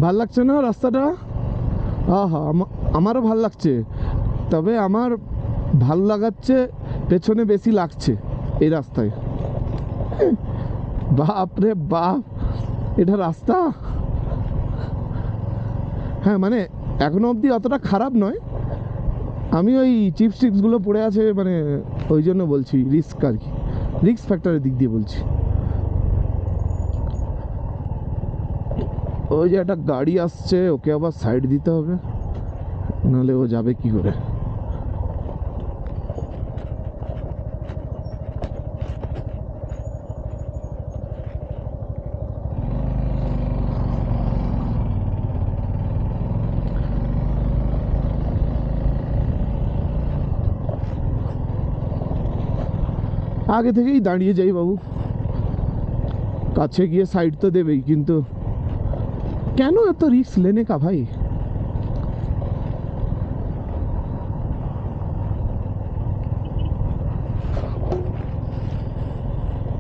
ভাল লাগছে না রাস্তাটা? আহা, আমারও ভাল লাগছে, তবে আমার ভাল লাগাচ্ছে পেছনে বেশি লাগছে এই রাস্তায়। বাপ রে বাপ, এটা রাস্তা! হ্যাঁ মানে এখনো অবধি অতটা খারাপ নয়, আমি ওই চিপস টিপসগুলো পড়ে আছে মানে ওই জন্য বলছি রিস্ক আর কি, রিস্ক ফ্যাক্টরের দিক দিয়ে বলছি। ওই যে একটা গাড়ি আসছে, ওকে আবার সাইড দিতে হবে, নাহলে ও যাবে কি করে। আগে থেকেই দাঁড়িয়ে যাই বাবু, কাছে গিয়ে সাইড তো দেবেই, কিন্তু কেন এত রিস্ক লেনে কা ভাই?